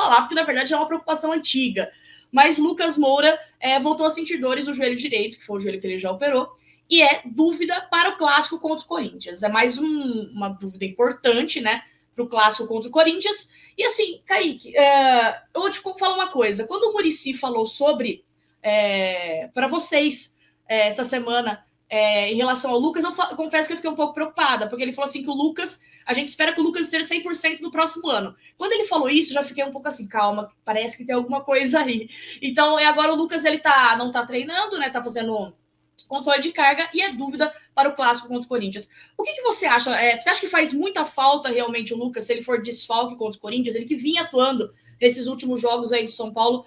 falar, porque na verdade é uma preocupação antiga. Mas Lucas Moura voltou a sentir dores no joelho direito, que foi o joelho que ele já operou, e é dúvida para o clássico contra o Corinthians. É mais uma dúvida importante, né, para o clássico contra o Corinthians. E assim, Kaique, eu vou te falar uma coisa. Quando o Muricy falou sobre, para vocês, essa semana, em relação ao Lucas, eu confesso que eu fiquei um pouco preocupada, porque ele falou assim que o Lucas, a gente espera que o Lucas esteja 100% no próximo ano. Quando ele falou isso, já fiquei um pouco assim, calma, parece que tem alguma coisa aí. Então, agora o Lucas, ele não tá treinando, né, tá fazendo controle de carga e é dúvida para o clássico contra o Corinthians. O que você acha? Você acha que faz muita falta realmente o Lucas, se ele for desfalque contra o Corinthians? Ele que vinha atuando nesses últimos jogos aí do São Paulo,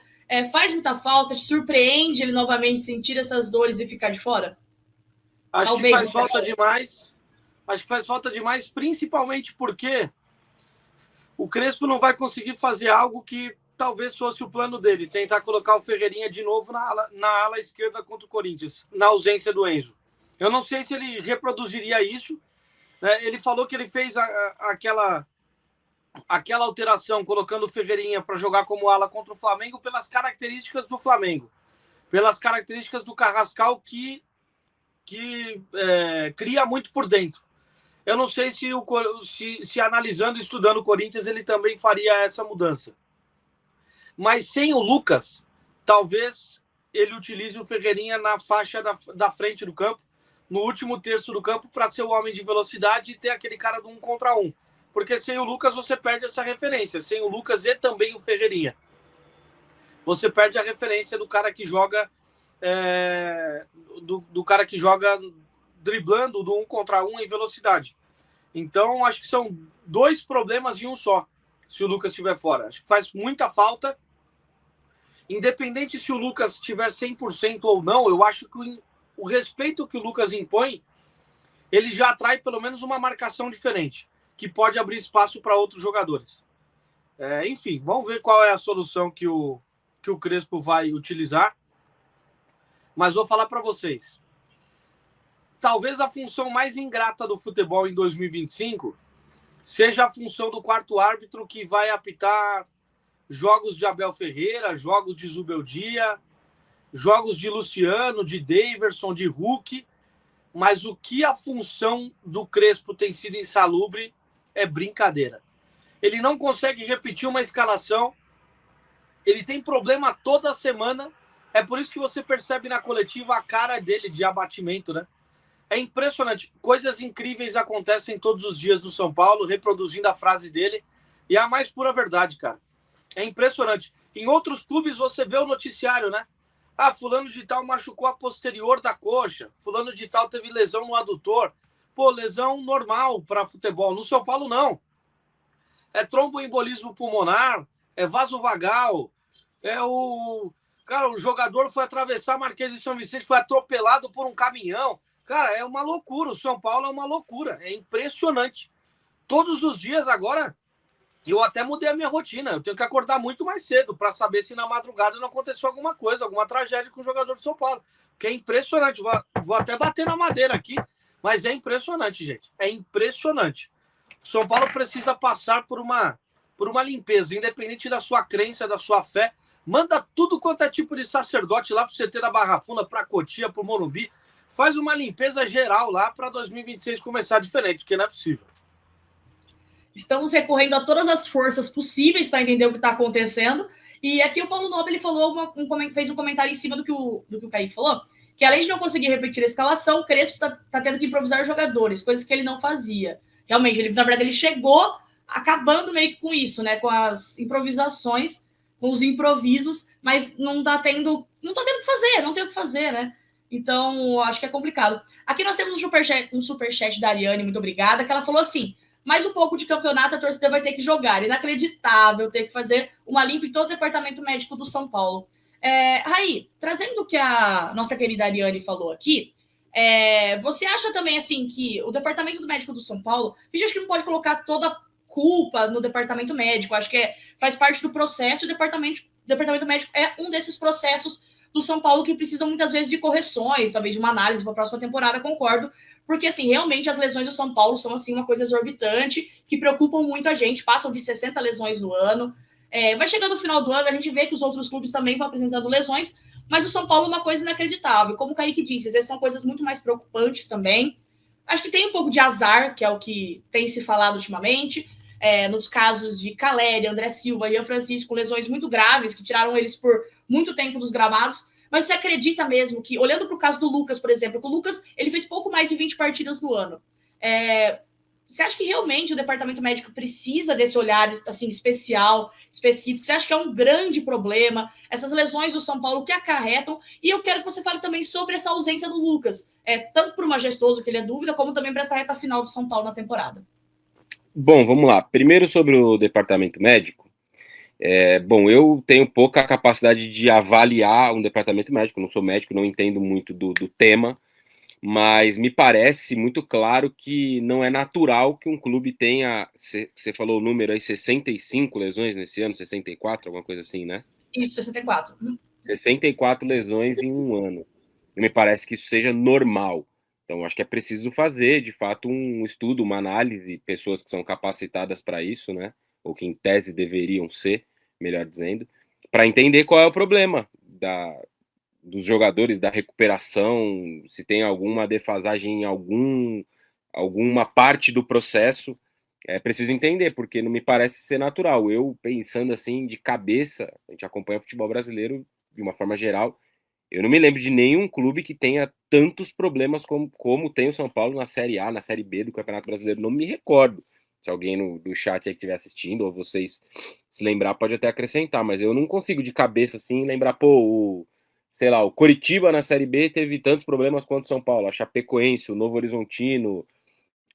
faz muita falta? Te surpreende ele novamente sentir essas dores e ficar de fora? Acho Talvez, que faz falta demais. Acho que faz falta demais, principalmente porque o Crespo não vai conseguir fazer algo que talvez fosse o plano dele, tentar colocar o Ferreirinha de novo na ala esquerda contra o Corinthians, na ausência do Enzo. Eu não sei se ele reproduziria isso. Né? Ele falou que ele fez aquela alteração, colocando o Ferreirinha para jogar como ala contra o Flamengo pelas características do Flamengo, pelas características do Carrascal que cria muito por dentro. Eu não sei se analisando e estudando o Corinthians ele também faria essa mudança. Mas sem o Lucas, talvez ele utilize o Ferreirinha na faixa da frente do campo, no último terço do campo, para ser o homem de velocidade e ter aquele cara do 1 contra 1. Porque sem o Lucas você perde essa referência. Sem o Lucas e também o Ferreirinha. Você perde a referência do cara que joga do cara que joga driblando do 1 contra 1 em velocidade. Então, acho que são dois problemas em um só, se o Lucas estiver fora. Acho que faz muita falta. Independente se o Lucas estiver 100% ou não, eu acho que o respeito que o Lucas impõe, ele já atrai pelo menos uma marcação diferente, que pode abrir espaço para outros jogadores. Enfim, vamos ver qual é a solução que o Crespo vai utilizar. Mas vou falar para vocês. Talvez a função mais ingrata do futebol em 2025 seja a função do quarto árbitro que vai apitar jogos de Abel Ferreira, jogos de Zubeldia, jogos de Luciano, de Daverson, de Hulk. Mas o que a função do Crespo tem sido insalubre é brincadeira. Ele não consegue repetir uma escalação. Ele tem problema toda semana. É por isso que você percebe na coletiva a cara dele de abatimento, né? É impressionante. Coisas incríveis acontecem todos os dias no São Paulo, reproduzindo a frase dele. E é a mais pura verdade, cara. É impressionante. Em outros clubes você vê o noticiário, né? Ah, fulano de tal machucou a posterior da coxa. Fulano de tal teve lesão no adutor. Pô, lesão normal para futebol. No São Paulo, não. É tromboembolismo pulmonar, é vasovagal, Cara, o jogador foi atravessar a Marquês de São Vicente, foi atropelado por um caminhão. Cara, é uma loucura. O São Paulo é uma loucura. É impressionante. Todos os dias agora, eu até mudei a minha rotina. Eu tenho que acordar muito mais cedo para saber se na madrugada não aconteceu alguma coisa, alguma tragédia com o jogador de São Paulo. Que é impressionante. Vou até bater na madeira aqui, mas é impressionante, gente. É impressionante. O São Paulo precisa passar por uma limpeza, independente da sua crença, da sua fé. Manda tudo quanto é tipo de sacerdote lá pro CT da Barra Funda, pra Cotia, pro Morumbi. Faz uma limpeza geral lá para 2026 começar diferente, porque não é possível. Estamos recorrendo a todas as forças possíveis para entender o que está acontecendo. E aqui o Paulo Nobre ele falou fez um comentário em cima do que o Kaique falou, que além de não conseguir repetir a escalação, o Crespo tá tendo que improvisar jogadores, coisas que ele não fazia. Realmente, na verdade, ele chegou acabando meio que com isso, né? Com as improvisações, com os improvisos, mas não tá tendo o que fazer, né? Então, acho que é complicado. Aqui nós temos um superchat da Ariane, muito obrigada, que ela falou assim: mais um pouco de campeonato a torcida vai ter que jogar. Inacreditável ter que fazer uma limpa em todo o departamento médico do São Paulo. Raí, trazendo o que a nossa querida Ariane falou aqui, você acha também assim que o departamento do médico do São Paulo, a gente acho que não pode colocar toda a culpa no departamento médico, acho que faz parte do processo, e o departamento médico é um desses processos do São Paulo que precisam muitas vezes de correções, talvez de uma análise para a próxima temporada, concordo, porque assim, realmente as lesões do São Paulo são assim uma coisa exorbitante, que preocupam muito a gente, passam de 60 lesões no ano. Vai chegando o final do ano, a gente vê que os outros clubes também vão apresentando lesões, mas o São Paulo é uma coisa inacreditável. Como o Kaique disse, às vezes são coisas muito mais preocupantes também. Acho que tem um pouco de azar, que é o que tem se falado ultimamente, nos casos de Caleri, André Silva e Ian Francisco, lesões muito graves, que tiraram eles por muito tempo dos gramados. Mas você acredita mesmo que, olhando para o caso do Lucas, por exemplo, o Lucas ele fez pouco mais de 20 partidas no ano. Você acha que realmente o departamento médico precisa desse olhar assim especial, específico? Você acha que é um grande problema essas lesões do São Paulo que acarretam? E eu quero que você fale também sobre essa ausência do Lucas, tanto para o Majestoso, que ele é dúvida, como também para essa reta final do São Paulo na temporada. Bom, vamos lá. Primeiro sobre o departamento médico. Bom, eu tenho pouca capacidade de avaliar um departamento médico, não sou médico, não entendo muito do tema, mas me parece muito claro que não é natural que um clube tenha, você falou o número aí, 65 lesões nesse ano, 64, alguma coisa assim, né? Isso, 64. 64 lesões em um ano. E me parece que isso seja normal. Então, acho que é preciso fazer, de fato, um estudo, uma análise, pessoas que são capacitadas para isso, né? Ou que em tese deveriam ser, melhor dizendo, para entender qual é o problema dos jogadores, da recuperação, se tem alguma defasagem em alguma parte do processo. É preciso entender, porque não me parece ser natural. Eu, pensando assim, de cabeça, a gente acompanha o futebol brasileiro de uma forma geral, eu não me lembro de nenhum clube que tenha tantos problemas como tem o São Paulo na Série A, na Série B do Campeonato Brasileiro. Não me recordo. Se alguém do chat aí que estiver assistindo, ou vocês se lembrar, pode até acrescentar, mas eu não consigo de cabeça assim lembrar, sei lá, o Coritiba na Série B teve tantos problemas quanto o São Paulo, a Chapecoense, o Novo Horizontino,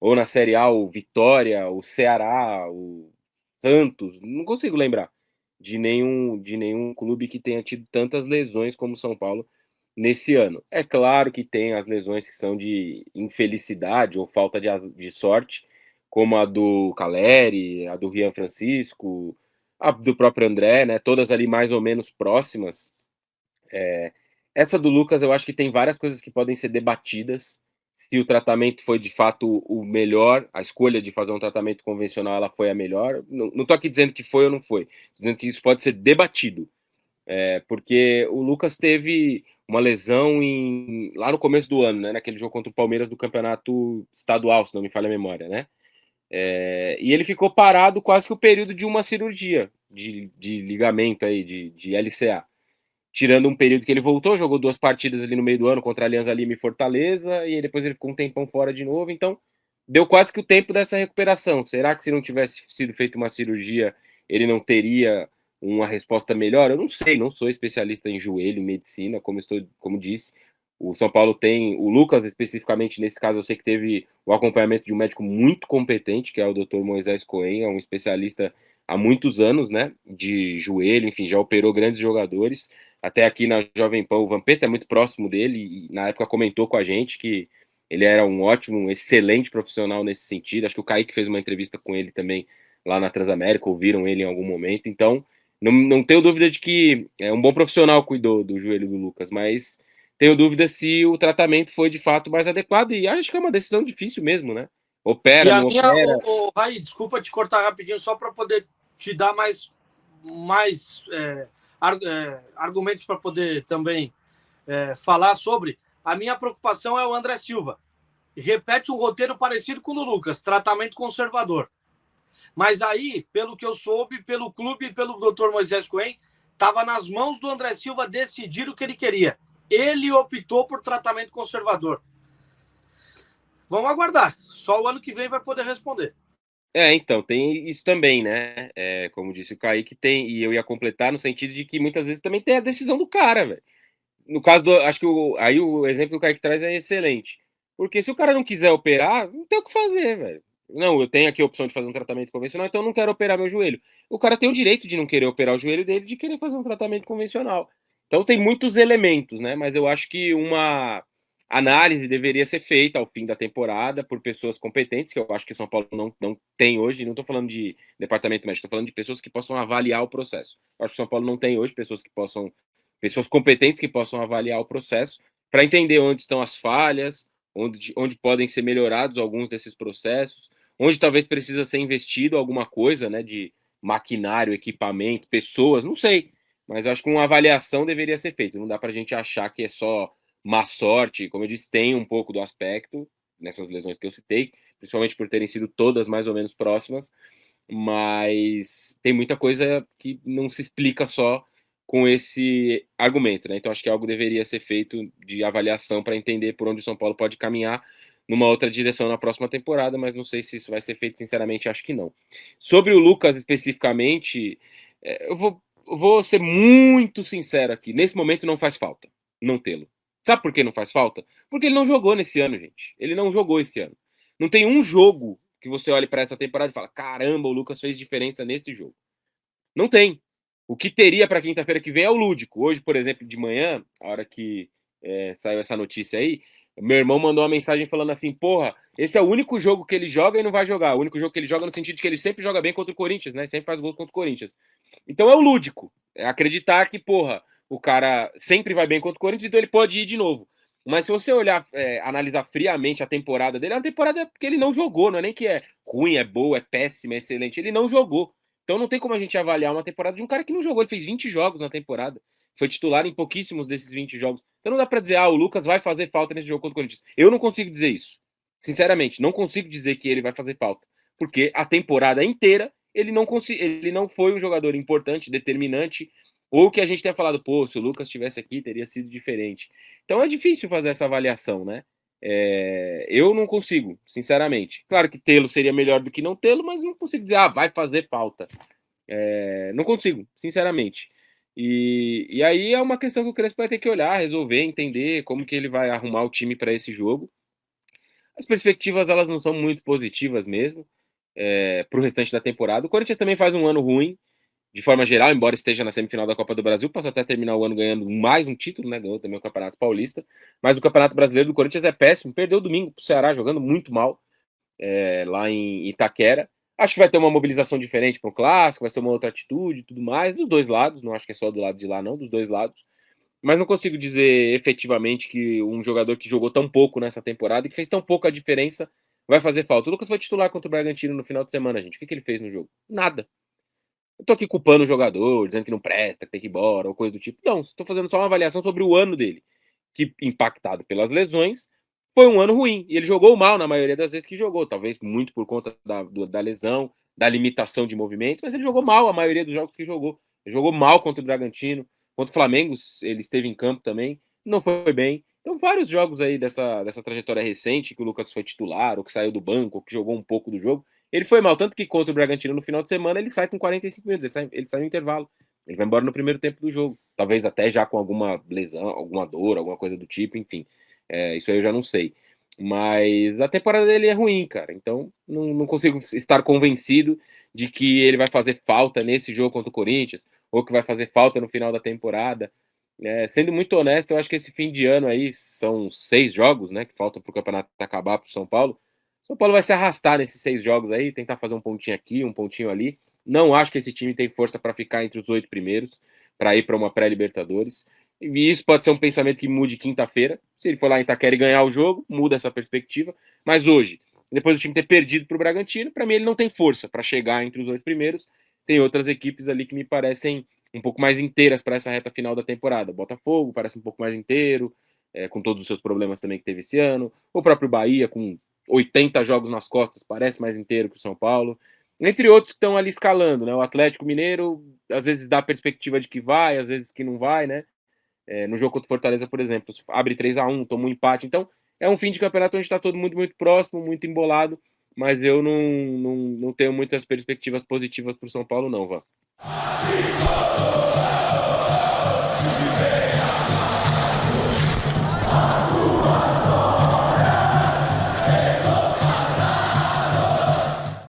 ou na Série A, o Vitória, o Ceará, o Santos, não consigo lembrar de nenhum clube que tenha tido tantas lesões como o São Paulo nesse ano. É claro que tem as lesões que são de infelicidade ou falta de sorte, como a do Caleri, a do Rian Francisco, a do próprio André, né? Todas ali mais ou menos próximas. Essa do Lucas, eu acho que tem várias coisas que podem ser debatidas. Se o tratamento foi de fato o melhor, a escolha de fazer um tratamento convencional ela foi a melhor. Não estou aqui dizendo que foi ou não foi, tô dizendo que isso pode ser debatido. Porque o Lucas teve uma lesão lá no começo do ano, né, naquele jogo contra o Palmeiras do campeonato estadual, se não me falha a memória, né? E ele ficou parado quase que o período de uma cirurgia de ligamento aí, de LCA. Tirando um período que ele voltou, jogou 2 partidas ali no meio do ano contra a Alianza Lima e Fortaleza, e depois ele ficou um tempão fora de novo, então deu quase que o tempo dessa recuperação. Será que se não tivesse sido feita uma cirurgia, ele não teria uma resposta melhor? Eu não sei, não sou especialista em joelho, em medicina, como disse. O São Paulo tem, o Lucas especificamente nesse caso, eu sei que teve o acompanhamento de um médico muito competente, que é o Dr. Moisés Cohen, é um especialista há muitos anos, né, de joelho, enfim, já operou grandes jogadores. Até aqui na Jovem Pan, o Vampeta é muito próximo dele e na época comentou com a gente que ele era um ótimo, um excelente profissional nesse sentido. Acho que o Kaique fez uma entrevista com ele também lá na Transamérica, ouviram ele em algum momento. Então, não tenho dúvida de que é um bom profissional cuidou do joelho do Lucas, mas tenho dúvida se o tratamento foi de fato mais adequado e acho que é uma decisão difícil mesmo, né? Opera, não opera. Raí, desculpa te cortar rapidinho, só para poder te dar mais argumentos para poder também falar sobre. A minha preocupação é o André Silva. Repete um roteiro parecido com o do Lucas, tratamento conservador. Mas aí, pelo que eu soube, pelo clube e pelo Dr. Moisés Cohen, estava nas mãos do André Silva decidir o que ele queria. Ele optou por tratamento conservador. Vamos aguardar. Só o ano que vem vai poder responder. Então, tem isso também, né? Como disse o Kaique, tem, e eu ia completar no sentido de que muitas vezes também tem a decisão do cara, velho. No caso acho que aí o exemplo que o Kaique traz é excelente. Porque se o cara não quiser operar, não tem o que fazer, velho. Não, eu tenho aqui a opção de fazer um tratamento convencional, então eu não quero operar meu joelho. O cara tem o direito de não querer operar o joelho dele, de querer fazer um tratamento convencional. Então tem muitos elementos, né? Mas eu acho que uma análise deveria ser feita ao fim da temporada por pessoas competentes, que eu acho que o São Paulo não tem hoje. Não estou falando de departamento médico, estou falando de pessoas que possam avaliar o processo. Eu acho que o São Paulo não tem hoje pessoas competentes que possam avaliar o processo para entender onde estão as falhas, onde podem ser melhorados alguns desses processos, onde talvez precisa ser investido alguma coisa, né, de maquinário, equipamento, pessoas, não sei. Mas eu acho que uma avaliação deveria ser feita. Não dá para a gente achar que é só má sorte. Como eu disse, tem um pouco do aspecto nessas lesões que eu citei, principalmente por terem sido todas mais ou menos próximas, mas tem muita coisa que não se explica só com esse argumento, né? Então acho que algo deveria ser feito de avaliação para entender por onde o São Paulo pode caminhar numa outra direção na próxima temporada, mas não sei se isso vai ser feito, sinceramente, acho que não. Sobre o Lucas especificamente, eu vou ser muito sincero aqui, nesse momento não faz falta não tê-lo. Sabe por que não faz falta? Porque ele não jogou nesse ano, gente. Ele não jogou esse ano. Não tem um jogo que você olhe para essa temporada e fala: caramba, o Lucas fez diferença nesse jogo. Não tem. O que teria para quinta-feira que vem é o lúdico. Hoje, por exemplo, de manhã, a hora que saiu essa notícia aí, meu irmão mandou uma mensagem falando assim: porra, esse é o único jogo que ele joga e não vai jogar. O único jogo que ele joga no sentido de que ele sempre joga bem contra o Corinthians, né? Sempre faz gols contra o Corinthians. Então é o lúdico. É acreditar que, porra, o cara sempre vai bem contra o Corinthians, então ele pode ir de novo. Mas se você olhar, analisar friamente a temporada dele, é uma temporada que ele não jogou, não é nem que é ruim, é boa, é péssima, é excelente. Ele não jogou. Então não tem como a gente avaliar uma temporada de um cara que não jogou. Ele fez 20 jogos na temporada. Foi titular em pouquíssimos desses 20 jogos. Então não dá pra dizer, o Lucas vai fazer falta nesse jogo contra o Corinthians. Eu não consigo dizer isso. Sinceramente, não consigo dizer que ele vai fazer falta. Porque a temporada inteira ele não foi um jogador importante, determinante, ou que a gente tenha falado, pô, se o Lucas estivesse aqui, teria sido diferente. Então é difícil fazer essa avaliação, né? Eu não consigo, sinceramente. Claro que tê-lo seria melhor do que não tê-lo, mas não consigo dizer, vai fazer falta. Não consigo, sinceramente. E aí é uma questão que o Crespo vai ter que olhar, resolver, entender como que ele vai arrumar o time para esse jogo. As perspectivas, elas não são muito positivas mesmo, para o restante da temporada. O Corinthians também faz um ano ruim, de forma geral, embora esteja na semifinal da Copa do Brasil, possa até terminar o ano ganhando mais um título, né? Ganhou também o Campeonato Paulista, mas o Campeonato Brasileiro do Corinthians é péssimo, perdeu domingo pro Ceará, jogando muito mal, lá em Itaquera. Acho que vai ter uma mobilização diferente para o Clássico, vai ser uma outra atitude e tudo mais, dos dois lados, não acho que é só do lado de lá não, dos dois lados, mas não consigo dizer efetivamente que um jogador que jogou tão pouco nessa temporada e que fez tão pouca diferença vai fazer falta. O Lucas foi titular contra o Bragantino no final de semana, gente. O que ele fez no jogo? Nada. Eu tô aqui culpando o jogador, dizendo que não presta, que tem que ir embora, ou coisa do tipo. Não, estou fazendo só uma avaliação sobre o ano dele, que, impactado pelas lesões, foi um ano ruim. E ele jogou mal na maioria das vezes que jogou, talvez muito por conta da lesão, da limitação de movimento, mas ele jogou mal a maioria dos jogos que jogou. Ele jogou mal contra o Bragantino, contra o Flamengo, ele esteve em campo também, não foi bem. Então, vários jogos aí dessa trajetória recente, que o Lucas foi titular, ou que saiu do banco, ou que jogou um pouco do jogo, ele foi mal, tanto que contra o Bragantino no final de semana ele sai com 45 minutos, ele sai no intervalo. Ele vai embora no primeiro tempo do jogo. Talvez até já com alguma lesão, alguma dor, alguma coisa do tipo, enfim. Isso aí eu já não sei. Mas a temporada dele é ruim, cara. Então não consigo estar convencido de que ele vai fazer falta nesse jogo contra o Corinthians, ou que vai fazer falta no final da temporada. Sendo muito honesto, eu acho que esse fim de ano aí são 6 jogos, né? Que faltam para o campeonato acabar para o São Paulo. São Paulo vai se arrastar nesses 6 jogos aí, tentar fazer um pontinho aqui, um pontinho ali. Não acho que esse time tem força para ficar entre os 8 primeiros, para ir para uma pré-Libertadores. E isso pode ser um pensamento que mude quinta-feira. Se ele for lá em Itaquera e ganhar o jogo, muda essa perspectiva. Mas hoje, depois do time ter perdido para o Bragantino, para mim ele não tem força para chegar entre os 8 primeiros. Tem outras equipes ali que me parecem um pouco mais inteiras para essa reta final da temporada. Botafogo parece um pouco mais inteiro, com todos os seus problemas também que teve esse ano. O próprio Bahia, com 80 jogos nas costas, parece mais inteiro que o São Paulo. Entre outros que estão ali escalando, né? O Atlético Mineiro, às vezes dá a perspectiva de que vai, às vezes que não vai, né? No jogo contra o Fortaleza, por exemplo, abre 3-1, toma um empate. Então, é um fim de campeonato onde está todo mundo muito próximo, muito embolado, mas eu não tenho muitas perspectivas positivas para o São Paulo, não, Vá.